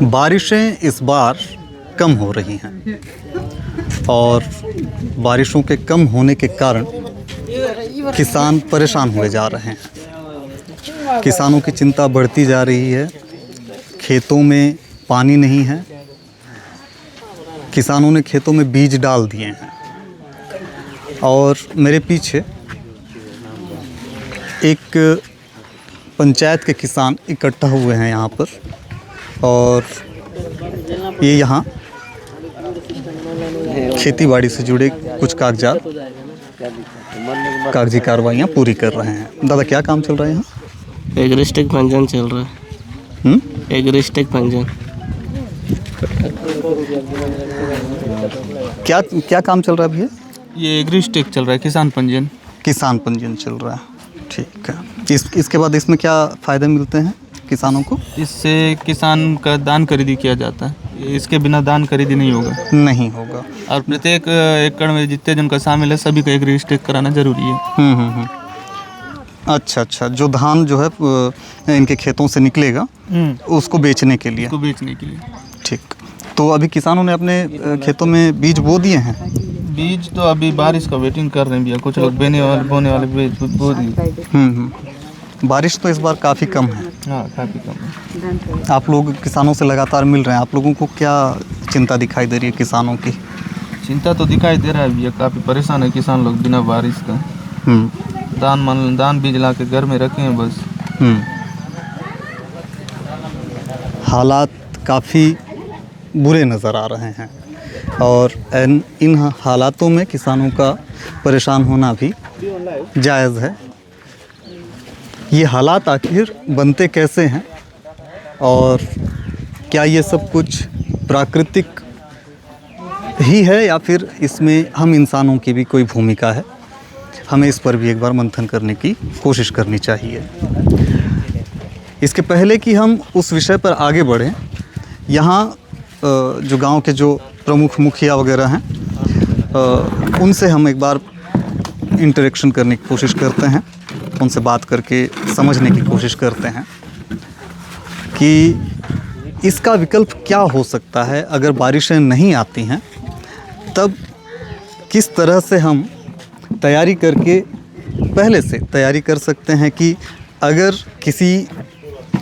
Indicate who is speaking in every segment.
Speaker 1: बारिशें इस बार कम हो रही हैं और बारिशों के कम होने के कारण किसान परेशान हुए जा रहे हैं। किसानों की चिंता बढ़ती जा रही है। खेतों में पानी नहीं है। किसानों ने खेतों में बीज डाल दिए हैं और मेरे पीछे एक पंचायत के किसान इकट्ठा हुए हैं यहाँ पर और ये यहाँ खेतीबाड़ी से जुड़े कुछ कागजी कार्रवाइयाँ पूरी कर रहे हैं। दादा क्या काम चल रहा है यहाँ?
Speaker 2: एग्रिस्टिक पंजीयन चल रहा है। एग्रिस्टिक पंजीयन
Speaker 1: क्या काम चल रहा है भैया?
Speaker 3: ये एग्रीस्टेक चल रहा है, किसान पंजीयन
Speaker 1: चल रहा है। ठीक है। इसके बाद इसमें क्या फ़ायदे मिलते हैं किसानों को?
Speaker 3: इससे किसान का दान खरीदी किया जाता है। इसके बिना दान खरीदी नहीं होगा और प्रत्येक एकड़ में जितने जन का शामिल है सभी को एग्रीस्टेक कराना जरूरी है।
Speaker 1: अच्छा, जो धान जो है इनके खेतों से निकलेगा उसको बेचने के लिए। ठीक। तो अभी किसानों ने अपने खेतों में बीज बो दिए हैं?
Speaker 3: बीज तो अभी बारिश का वेटिंग कर रहे हैं भैया। कुछ लोग बोने वाले बीज बो दिए।
Speaker 1: बारिश तो इस बार काफ़ी कम है।
Speaker 3: हाँ, काफ़ी कम है।
Speaker 1: आप लोग किसानों से लगातार मिल रहे हैं। आप लोगों को क्या चिंता दिखाई दे रही है किसानों की?
Speaker 3: चिंता तो दिखाई दे रहा है भैया। काफ़ी परेशान है किसान लोग बिना बारिश का। दान बीज ला के घर में रखे हैं बस।
Speaker 1: हालात काफ़ी बुरे नज़र आ रहे हैं और इन हालातों में किसानों का परेशान होना भी जायज़ है। ये हालात आखिर बनते कैसे हैं और क्या ये सब कुछ प्राकृतिक ही है या फिर इसमें हम इंसानों की भी कोई भूमिका है? हमें इस पर भी एक बार मंथन करने की कोशिश करनी चाहिए। इसके पहले कि हम उस विषय पर आगे बढ़ें, यहाँ जो गांव के जो प्रमुख मुखिया वगैरह हैं उनसे हम एक बार इंटरेक्शन करने की कोशिश करते हैं। उनसे बात करके समझने की कोशिश करते हैं कि इसका विकल्प क्या हो सकता है। अगर बारिशें नहीं आती हैं तब किस तरह से हम तैयारी करके पहले से तैयारी कर सकते हैं कि अगर किसी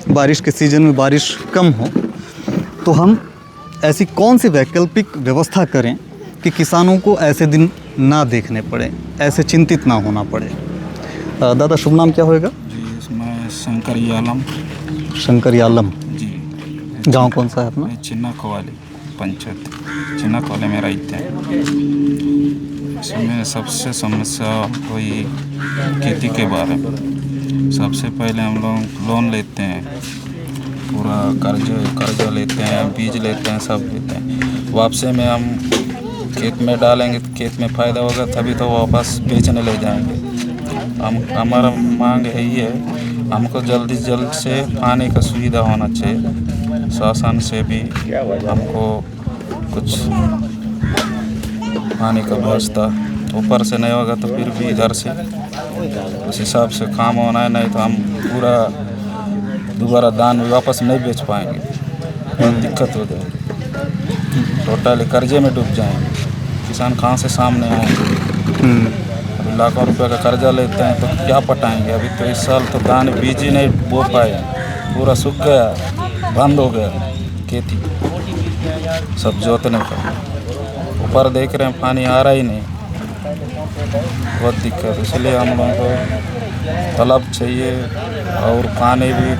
Speaker 1: बारिश के सीज़न में बारिश कम हो तो हम ऐसी कौन सी वैकल्पिक व्यवस्था करें कि किसानों को ऐसे दिन ना देखने पड़े, ऐसे चिंतित ना होना पड़े। दादा शुभ नाम क्या होएगा?
Speaker 4: जी, इसमें
Speaker 1: शंकर यालम
Speaker 4: जी।
Speaker 1: गांव कौन सा है अपना?
Speaker 4: चिन्ना कवाली पंचायत चिन्ना कवाली में रहते हैं। इसमें सबसे समस्या कोई खेती के बारे में। सबसे पहले हम लोग लोन लेते हैं, पूरा कर्जा लेते हैं, बीज लेते हैं, सब लेते हैं। वापसी में हम खेत में डालेंगे तो खेत में फ़ायदा होगा तभी तो वापस बेचने ले जाएंगे। हमारा मांग यही है, हमको जल्द से पानी का सुविधा होना चाहिए। शासन से भी हमको कुछ पानी का व्यवस्था ऊपर से नहीं होगा तो फिर भी इधर से उस हिसाब से काम होना है। नहीं तो हम पूरा दोबारा दान वापस नहीं बेच पाएंगे, बहुत दिक्कत हो जाएगी। टोटली कर्जे में डूब जाएंगे। किसान कहाँ से सामने आएंगे? लाखों रुपए का कर्जा लेते हैं तो क्या पटाएंगे? अभी तो इस साल तो दान बीज ही नहीं बो पाए, पूरा सूख गया, बंद हो गया खेती सब जोतने का। ऊपर देख रहे हैं पानी आ रहा ही नहीं, बहुत दिक्कत। इसलिए हम लोगों को तालाब चाहिए और पानी भी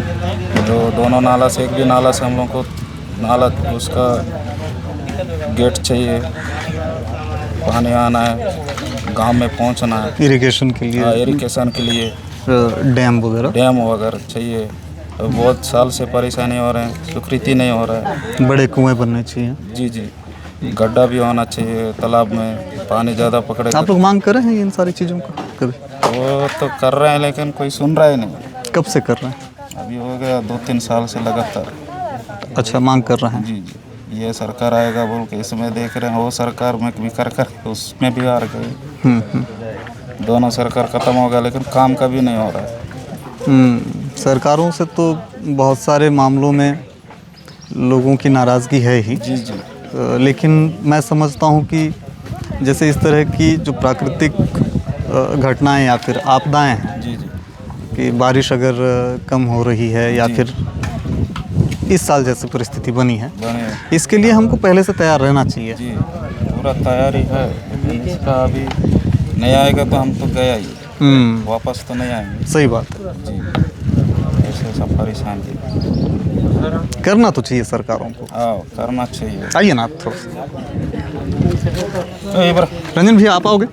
Speaker 4: जो दोनों नाला से, एक भी नाला से हम लोग को नाला उसका गेट चाहिए, पानी आना है, गांव में पहुंचना है।
Speaker 1: इरिगेशन के लिए डैम वगैरह
Speaker 4: चाहिए। बहुत साल से परेशानी हो रहे हैं, स्वीकृति नहीं हो रहा है।
Speaker 1: बड़े कुएं बनने चाहिए।
Speaker 4: जी, गड्ढा भी होना चाहिए तालाब में, पानी ज़्यादा पकड़े।
Speaker 1: आप लोग मांग कर रहे हैं इन सारी चीज़ों का कभी?
Speaker 4: वो तो कर रहे हैं लेकिन कोई सुन रहा ही नहीं।
Speaker 1: कब से कर रहे हैं?
Speaker 4: अभी हो गया 2-3 साल से लगातार।
Speaker 1: अच्छा, मांग कर रहे हैं।
Speaker 4: जी, ये सरकार आएगा बोल के इसमें देख रहे हैं, वो सरकार में भी कर उसमें भी हार गए। दोनों सरकार ख़त्म हो गया लेकिन काम कभी नहीं हो रहा है।
Speaker 1: सरकारों से तो बहुत सारे मामलों में लोगों की नाराज़गी है ही।
Speaker 4: जी जी।
Speaker 1: लेकिन मैं समझता हूँ कि जैसे इस तरह की जो प्राकृतिक घटनाएं या फिर आपदाएं हैं,
Speaker 4: जी जी।
Speaker 1: कि बारिश अगर कम हो रही है या फिर इस साल जैसी परिस्थिति बनी है,
Speaker 4: बने
Speaker 1: इसके लिए हमको पहले से तैयार रहना चाहिए।
Speaker 4: जी, पूरा तैयारी है, लेकिन इसका अभी नहीं आएगा तो हम तो गया ही, वापस तो नहीं आएंगे।
Speaker 1: सही बात है।
Speaker 4: जी, ऐसे सब परेशान जी।
Speaker 1: करना तो चाहिए सरकारों को।
Speaker 4: हाँ, करना चाहिए।
Speaker 1: आइए ना आप थोड़ा सा। रंजन भैया आप आओगे?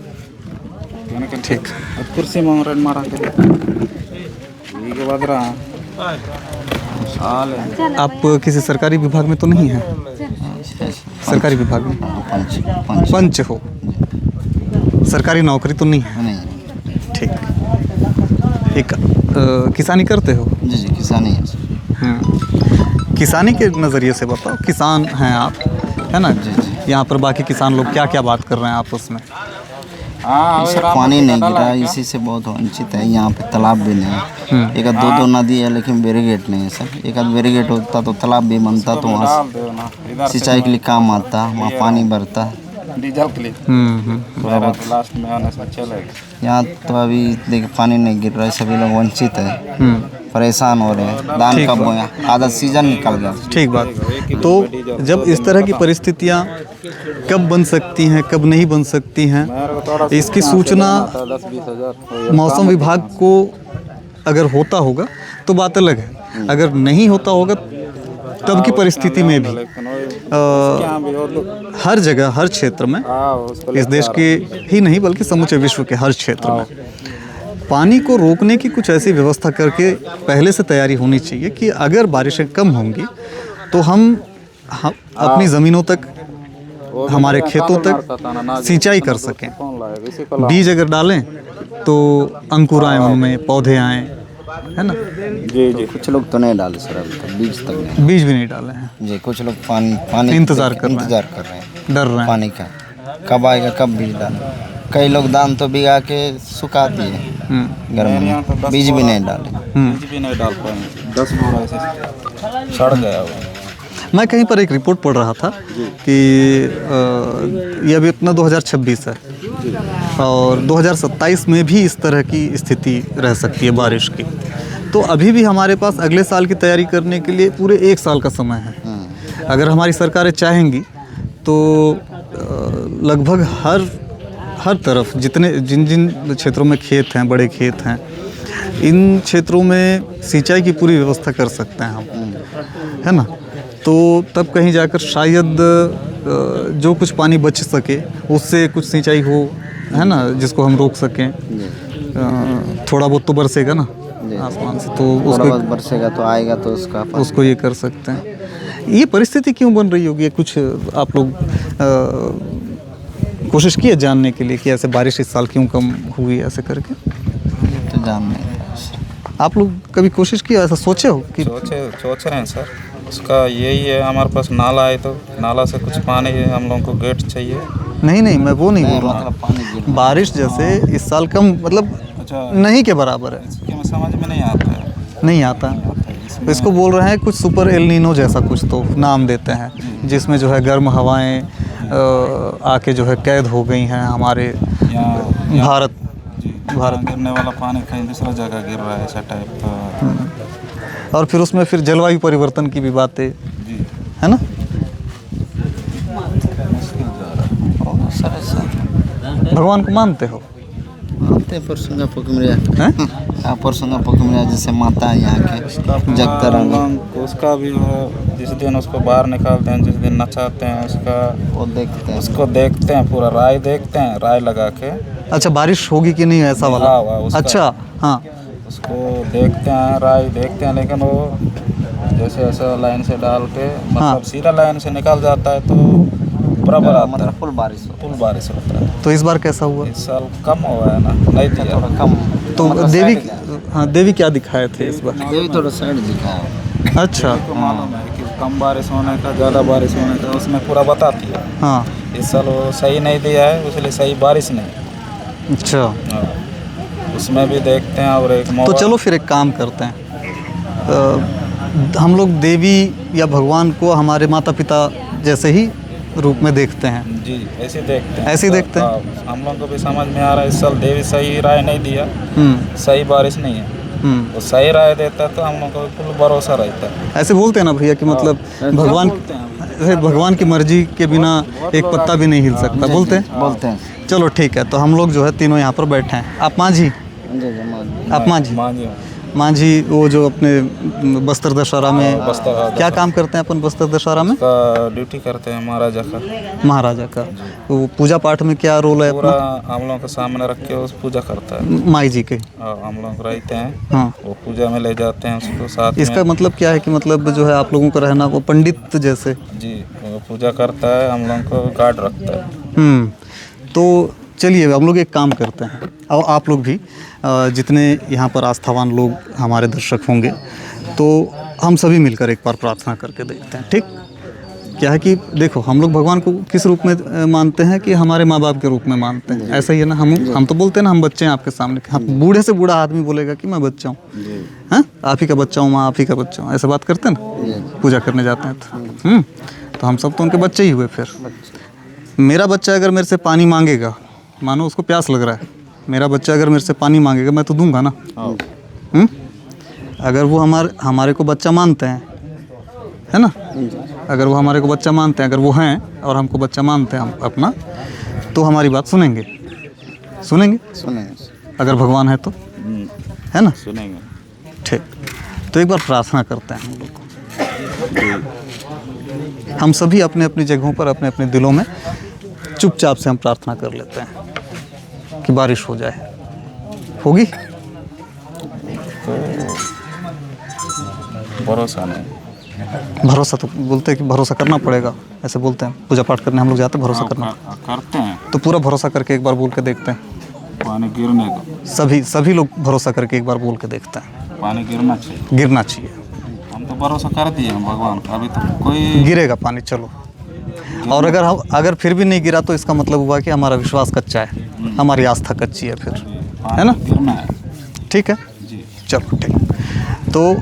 Speaker 1: ठीक।
Speaker 4: कुर्सी मांग रहे मारा के बाद रहा।
Speaker 1: आप किसी सरकारी विभाग में तो नहीं हैं? सरकारी विभाग में पंच हो, सरकारी नौकरी तो नहीं है?
Speaker 5: नहीं।
Speaker 1: ठीक। एक किसानी करते हो?
Speaker 5: जी जी, किसानी है।
Speaker 1: किसानी के नज़रिए से बताओ, किसान हैं आप, है ना? यहाँ पर बाकी किसान लोग क्या क्या बात कर रहे हैं आपस में?
Speaker 5: पानी नहीं गिरा, इसी से बहुत वंचित है। यहाँ पे तालाब भी नहीं है, एक आध दो नदी है लेकिन बैरिगेट नहीं है सर। एक आध बैरिगेट होता तो तालाब भी बनता, तो वहाँ सिंचाई के लिए काम आता, वहाँ पानी भरता,
Speaker 4: डीजल के लिए
Speaker 5: थोड़ा बहुत
Speaker 4: लास्ट में आने से चलेगा।
Speaker 5: यहाँ तो अभी देखिए पानी नहीं गिर रहा है, सभी लोग वंचित है, परेशान हो रहे हैं। धान कब बोया, आधा सीजन निकल गया।
Speaker 1: ठीक बात। तो जब इस तरह की परिस्थितियाँ कब बन सकती हैं, कब नहीं बन सकती हैं, इसकी सूचना मौसम विभाग को अगर होता होगा तो बात अलग है। अगर नहीं होता होगा तब की परिस्थिति में भी हर जगह, हर क्षेत्र में, इस देश के ही नहीं बल्कि समूचे विश्व के हर क्षेत्र में पानी को रोकने की कुछ ऐसी व्यवस्था करके पहले से तैयारी होनी चाहिए कि अगर बारिशें कम होंगी तो हम अपनी ज़मीनों तक, हमारे खेतों तक सिंचाई कर सकें। बीज अगर डालें तो अंकुर आए, उनमें पौधे आएँ, है ना?
Speaker 5: जी जी। कुछ लोग तो नहीं डाले सर, अभी तक बीज तक नहीं,
Speaker 1: बीज भी नहीं डाले हैं
Speaker 5: जी। कुछ लोग पानी
Speaker 1: इंतज़ार कर रहे
Speaker 5: हैं,
Speaker 1: डर रहे हैं
Speaker 5: पानी का कब आएगा, कब बीज डाले। कई लोग धान तो भिगा के सुखा दिए गर्मी में, बीज भी नहीं डाले।
Speaker 4: बीज भी नहीं डाल पाएंगे, 10 बोरा ऐसे सड़ गया वो।
Speaker 1: मैं कहीं पर एक रिपोर्ट पढ़ रहा था कि ये अभी अपना 2026 है और 2027 में भी इस तरह की स्थिति रह सकती है बारिश की। तो अभी भी हमारे पास अगले साल की तैयारी करने के लिए पूरे 1 साल का समय है। अगर हमारी सरकारें चाहेंगी तो लगभग हर तरफ जिन क्षेत्रों में खेत हैं, बड़े खेत हैं, इन क्षेत्रों में सिंचाई की पूरी व्यवस्था कर सकते हैं हम, है ना? तो तब कहीं जाकर शायद जो कुछ पानी बच सके उससे कुछ सिंचाई हो, है ना, जिसको हम रोक सकें। थोड़ा बहुत तो बरसेगा ना आसमान से, तो
Speaker 5: थोड़ा बहुत बरसेगा तो आएगा, तो उसको
Speaker 1: ये कर सकते हैं। ये परिस्थिति क्यों बन रही होगी, कुछ आप लोग कोशिश किए जानने के लिए कि ऐसे बारिश इस साल क्यों कम हुई, ऐसे करके?
Speaker 5: तो जान नहीं।
Speaker 1: आप लोग कभी कोशिश किया, ऐसा सोचे हो कि?
Speaker 4: सोच रहे हैं सर, उसका यही है, हमारे पास नाला है तो नाला से कुछ पानी हम लोगों को गेट चाहिए।
Speaker 1: नहीं, मैं वो नहीं बोल रहा। बारिश जैसे इस साल कम, मतलब नहीं के बराबर है।
Speaker 4: इसके समझ में नहीं आता है।
Speaker 1: नहीं आता, तो इसको बोल रहे हैं कुछ सुपर एल नीनो जैसा कुछ तो नाम देते हैं, जिसमें जो है गर्म हवाएं आके जो है कैद हो गई हैं हमारे भारत
Speaker 4: गिरने वाला पानी कहीं दूसरा जगह गिर रहा है, ऐसा टाइप का।
Speaker 1: और फिर उसमें फिर जलवायु परिवर्तन की भी बातें, है ना? भगवान को मानते हो?
Speaker 5: मानते परसुंगा पकमरिया, हाँ परसुंगा पकमरिया जैसे माता है यहाँ के जगता रानी,
Speaker 4: उसका भी जिस दिन उसको बाहर निकालते हैं, जिस दिन नचाते हैं उसका,
Speaker 5: वो देखते हैं,
Speaker 4: उसको देखते हैं, पूरा राय देखते हैं, राय लगा के।
Speaker 1: अच्छा, बारिश होगी कि नहीं ऐसा वाला? अच्छा, हाँ,
Speaker 4: उसको देखते हैं, राय देखते हैं, लेकिन वो जैसे ऐसा लाइन से डाल के, मतलब सीधा लाइन से निकल जाता है तो बराबर आता है,
Speaker 5: मतलब फुल बारिश होता है।
Speaker 1: तो इस बार कैसा हुआ?
Speaker 4: इस साल कम हुआ है ना, नहीं दिया
Speaker 5: थोड़ा कम।
Speaker 1: तो देवी, हाँ, देवी क्या दिखाए थे इस बार?
Speaker 5: देवी थोड़ा साइड दिखाया।
Speaker 1: अच्छा,
Speaker 4: को मालूम है कि कम बारिश होने का, ज़्यादा बारिश होने का उसमें पूरा बताती है।
Speaker 1: हाँ,
Speaker 4: इस साल वो सही नहीं दिया है, इसलिए सही बारिश नहीं।
Speaker 1: अच्छा,
Speaker 4: उसमें भी देखते हैं। और एक
Speaker 1: तो चलो फिर एक काम करते हैं, हम लोग देवी या भगवान को हमारे माता पिता जैसे ही रूप में देखते हैं।
Speaker 4: जी ऐसे देखते हैं,
Speaker 1: ऐसे ही देखते हैं।
Speaker 4: हाँ, हम लोग को भी समझ में आ रहा है इस साल देवी सही राय नहीं दिया, सही बारिश नहीं है। वो सही राय देता तो हम लोग को फुल भरोसा रहता है।
Speaker 1: ऐसे बोलते हैं ना भैया कि मतलब भगवान की मर्जी के बिना एक पत्ता भी नहीं हिल सकता, बोलते हैं।
Speaker 5: बोलते हैं।
Speaker 1: चलो ठीक है, तो हम लोग जो है तीनों यहाँ पर बैठे हैं। आप मांझी, आप मांझी,
Speaker 4: मांझी
Speaker 1: मांझी वो जो अपने बस्तर दशहरा में क्या काम करते हैं अपन बस्तर दशहरा में?
Speaker 4: का ड्यूटी करते हैं महाराजा का।
Speaker 1: महाराजा का वो पूजा पाठ में क्या रोल है
Speaker 4: पूरा
Speaker 1: अपना?
Speaker 4: हम लोग के सामने रख के उस पूजा करता है।
Speaker 1: माई जी के
Speaker 4: हम लोग रहते हैं,
Speaker 1: हाँ।
Speaker 4: वो पूजा में ले जाते हैं उसको साथ
Speaker 1: इसका
Speaker 4: में।
Speaker 1: मतलब क्या है कि मतलब जो है आप लोगों को रहना वो पंडित जैसे?
Speaker 4: जी वो पूजा करता है, हम लोग को गार्ड रखता है।
Speaker 1: तो चलिए हम लोग एक काम करते हैं, और आप लोग भी जितने यहाँ पर आस्थावान लोग हमारे दर्शक होंगे, तो हम सभी मिलकर एक बार प्रार्थना करके देखते हैं। ठीक? क्या है कि देखो हम लोग भगवान को किस रूप में मानते हैं कि हमारे माँ बाप के रूप में मानते हैं। ऐसा ही है ना, हम तो बोलते हैं ना हम बच्चे हैं आपके सामने। हम बूढ़े से बूढ़ा आदमी बोलेगा कि मैं बच्चा हूँ, हाँ आप ही का बच्चा हूँ, माँ आप ही का बच्चा हूँ, ऐसे बात करते हैं ना पूजा करने जाते हैं तो हम सब तो उनके बच्चे ही हुए। फिर मेरा बच्चा अगर मेरे से पानी मांगेगा, मानो उसको प्यास लग रहा है, मेरा बच्चा अगर मेरे से पानी मांगेगा मैं तो दूंगा ना। अगर वो हमारे को बच्चा मानते हैं, है ना, अगर वो हमारे को बच्चा मानते हैं, अगर वो हैं और हमको बच्चा मानते हैं हम अपना, तो हमारी बात सुनेंगे, सुनेंगे अगर भगवान है तो, है ना,
Speaker 4: सुनेंगे।
Speaker 1: ठीक। तो एक बार प्रार्थना करते हैं हम लोग। हम सभी अपने अपनी जगहों पर अपने अपने दिलों में चुपचाप से हम प्रार्थना कर लेते हैं कि बारिश हो जाए। होगी?
Speaker 4: भरोसा नहीं।
Speaker 1: भरोसा तो बोलते हैं कि भरोसा करना पड़ेगा, ऐसे बोलते हैं। पूजा पाठ करने हम लोग जाते हैं, भरोसा करना
Speaker 4: करते हैं
Speaker 1: तो पूरा भरोसा करके एक बार बोल के देखते हैं।
Speaker 4: पानी गिरने को
Speaker 1: सभी लोग भरोसा करके एक बार बोल के देखते हैं।
Speaker 4: पानी गिरना चाहिए,
Speaker 1: गिरना चाहिए।
Speaker 4: हम तो भरोसा कर दिए हैं भगवान का, अभी तो कोई
Speaker 1: गिरेगा पानी, चलो। और अगर फिर भी नहीं गिरा तो इसका मतलब हुआ कि हमारा विश्वास कच्चा है, हमारी आस्था कच्ची है फिर, है ना?
Speaker 4: गिरना है।
Speaker 1: ठीक है, चलो ठीक। तो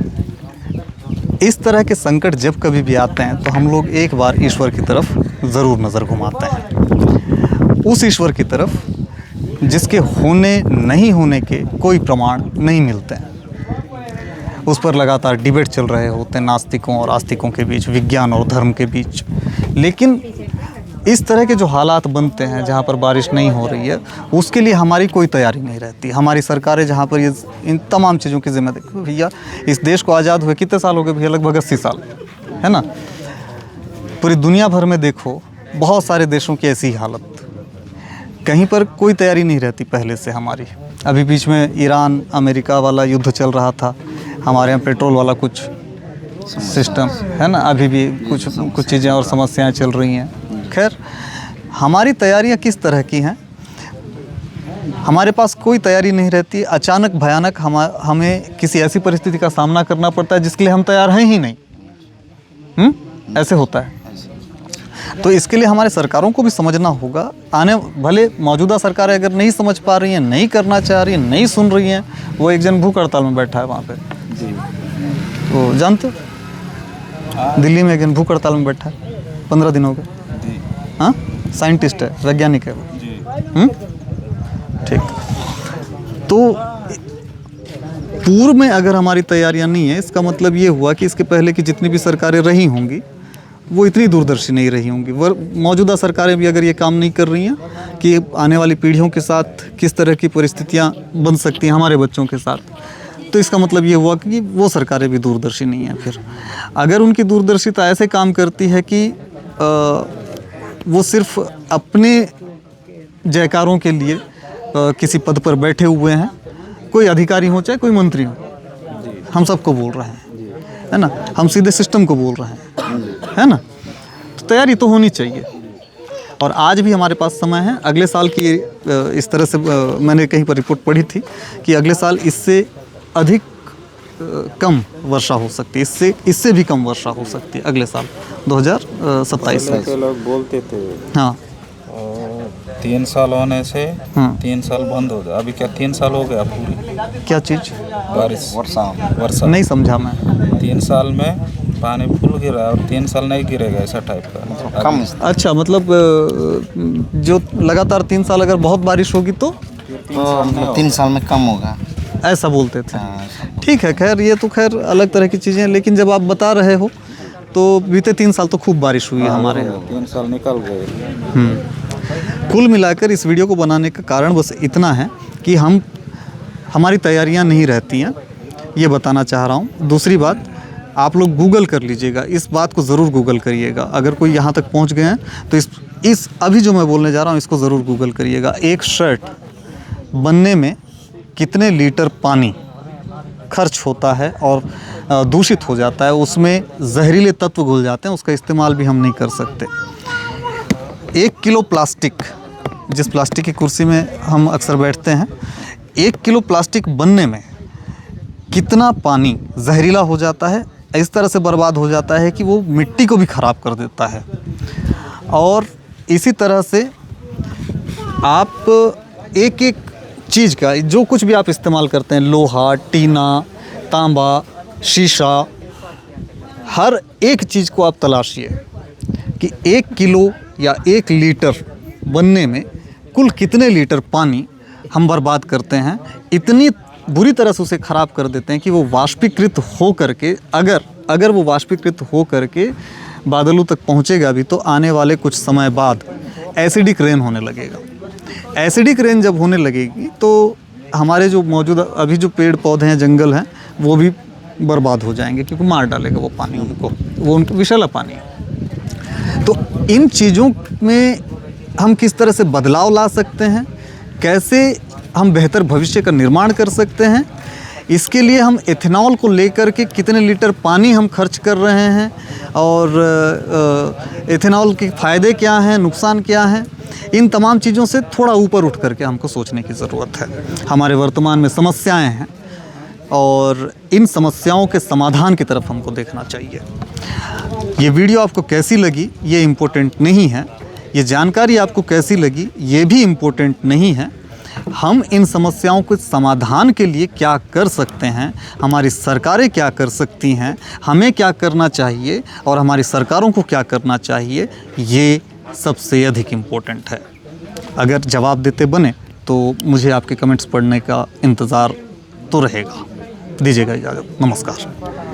Speaker 1: इस तरह के संकट जब कभी भी आते हैं तो हम लोग एक बार ईश्वर की तरफ ज़रूर नज़र घुमाते हैं, उस ईश्वर की तरफ जिसके होने नहीं होने के कोई प्रमाण नहीं मिलते हैं। उस पर लगातार डिबेट चल रहे होते हैं नास्तिकों और आस्तिकों के बीच, विज्ञान और धर्म के बीच। लेकिन इस तरह के जो हालात बनते हैं जहाँ पर बारिश नहीं हो रही है, उसके लिए हमारी कोई तैयारी नहीं रहती। हमारी सरकारें जहाँ पर ये इन तमाम चीज़ों की जिम्मेदारी, भैया इस देश को आज़ाद हुए कितने साल हो गए भैया? लगभग 80 साल, है ना? पूरी दुनिया भर में देखो, बहुत सारे देशों की ऐसी हालत, कहीं पर कोई तैयारी नहीं रहती पहले से हमारी। अभी बीच में ईरान अमेरिका वाला युद्ध चल रहा था, हमारे यहाँ पेट्रोल वाला कुछ सिस्टम है ना, अभी भी कुछ चीज़ें और समस्याएं चल रही हैं। खैर, हमारी तैयारियां किस तरह की हैं? हमारे पास कोई तैयारी नहीं रहती। अचानक भयानक हमें किसी ऐसी परिस्थिति का सामना करना पड़ता है जिसके लिए हम तैयार हैं ही नहीं। ऐसे होता है। तो इसके लिए हमारे सरकारों को भी समझना होगा। भले मौजूदा सरकारें अगर नहीं समझ पा रही हैं, नहीं करना चाह रही हैं, नहीं सुन रही हैं, वो एक जन भूख हड़ताल में बैठा है वहाँ पे, तो जानते हो, दिल्ली में एक जन भूख हड़ताल में बैठा है, 15 दिन हो गए। हाँ, साइंटिस्ट है, वैज्ञानिक है वो। ठीक। तो पूर्व में अगर हमारी तैयारियां नहीं है, इसका मतलब ये हुआ कि इसके पहले की जितनी भी सरकारें रही होंगी वो इतनी दूरदर्शी नहीं रही होंगी। मौजूदा सरकारें भी अगर ये काम नहीं कर रही हैं कि आने वाली पीढ़ियों के साथ किस तरह की परिस्थितियां बन सकती हैं हमारे बच्चों के साथ, तो इसका मतलब ये हुआ कि वो सरकारें भी दूरदर्शी नहीं हैं। फिर अगर उनकी दूरदर्शिता ऐसे काम करती है कि वो सिर्फ अपने जयकारों के लिए किसी पद पर बैठे हुए हैं, कोई अधिकारी हो चाहे कोई मंत्री हो, हम सबको बोल रहे हैं, है ना, हम सीधे सिस्टम को बोल रहे हैं, है ना। तो तैयारी तो होनी चाहिए, और आज भी हमारे पास समय है। अगले साल की इस तरह से मैंने कहीं पर रिपोर्ट पढ़ी थी कि अगले साल इससे अधिक कम वर्षा हो सकती है, इससे भी कम वर्षा हो सकती है अगले साल 2027 में।
Speaker 4: लोग बोलते थे
Speaker 1: हाँ,
Speaker 4: 3 साल होने से
Speaker 1: हाँ।
Speaker 4: 3 साल बंद हो गया। अभी क्या 3 साल हो गया पूरी
Speaker 1: क्या चीज़?
Speaker 4: बारिश वर्षा।
Speaker 1: नहीं समझा मैं।
Speaker 4: 3 साल में पानी फुल गिरा और 3 साल नहीं गिरेगा, ऐसा टाइप का।
Speaker 5: कम
Speaker 1: अच्छा, मतलब जो लगातार 3 साल अगर बहुत बारिश होगी तो
Speaker 5: तो मतलब 3 साल में कम होगा।
Speaker 1: ऐसा बोलते थे।
Speaker 5: हाँ,
Speaker 1: ठीक है, खैर ये तो खैर अलग तरह की चीज़ें हैं, लेकिन जब आप बता रहे हो तो बीते 3 साल तो खूब बारिश हुई है हमारे यहाँ।
Speaker 4: 3 साल निकल गए।
Speaker 1: कुल मिलाकर इस वीडियो को बनाने का कारण बस इतना है कि हमारी तैयारियां नहीं रहती हैं, ये बताना चाह रहा हूँ। दूसरी बात, आप लोग गूगल कर लीजिएगा, इस बात को ज़रूर गूगल करिएगा। अगर कोई यहाँ तक पहुँच गए हैं तो इस अभी जो मैं बोलने जा रहा हूँ इसको ज़रूर गूगल करिएगा। एक शर्ट बनने में कितने लीटर पानी खर्च होता है और दूषित हो जाता है, उसमें जहरीले तत्व घुल जाते हैं, उसका इस्तेमाल भी हम नहीं कर सकते। 1 किलो प्लास्टिक, जिस प्लास्टिक की कुर्सी में हम अक्सर बैठते हैं, 1 किलो प्लास्टिक बनने में कितना पानी जहरीला हो जाता है, इस तरह से बर्बाद हो जाता है कि वो मिट्टी को भी ख़राब कर देता है। और इसी तरह से आप एक एक चीज़ का, जो कुछ भी आप इस्तेमाल करते हैं, लोहा, टीना, तांबा, शीशा, हर एक चीज़ को आप तलाशिए कि 1 किलो या 1 लीटर बनने में कुल कितने लीटर पानी हम बर्बाद करते हैं। इतनी बुरी तरह से उसे ख़राब कर देते हैं कि वो वाष्पीकृत हो करके, अगर वो वाष्पीकृत हो करके बादलों तक पहुंचेगा भी तो आने वाले कुछ समय बाद एसिडिक रेन होने लगेगा। एसिडिक रेन जब होने लगेगी तो हमारे जो मौजूदा अभी जो पेड़ पौधे हैं, जंगल हैं, वो भी बर्बाद हो जाएंगे, क्योंकि मार डालेगा वो पानी उनको, वो उनका विषैला पानी है। तो इन चीज़ों में हम किस तरह से बदलाव ला सकते हैं, कैसे हम बेहतर भविष्य का निर्माण कर सकते हैं, इसके लिए हम एथेनॉल को लेकर के कितने लीटर पानी हम खर्च कर रहे हैं और एथेनॉल के फ़ायदे क्या हैं, नुकसान क्या हैं, इन तमाम चीज़ों से थोड़ा ऊपर उठ करके हमको सोचने की ज़रूरत है। हमारे वर्तमान में समस्याएं हैं और इन समस्याओं के समाधान की तरफ हमको देखना चाहिए। ये वीडियो आपको कैसी लगी ये इम्पोर्टेंट नहीं है, ये जानकारी आपको कैसी लगी ये भी इम्पोर्टेंट नहीं है। हम इन समस्याओं के समाधान के लिए क्या कर सकते हैं, हमारी सरकारें क्या कर सकती हैं, हमें क्या करना चाहिए और हमारी सरकारों को क्या करना चाहिए, ये सबसे अधिक इम्पोर्टेंट है। अगर जवाब देते बने तो मुझे आपके कमेंट्स पढ़ने का इंतज़ार तो रहेगा। दीजिएगा इजाज़त। नमस्कार।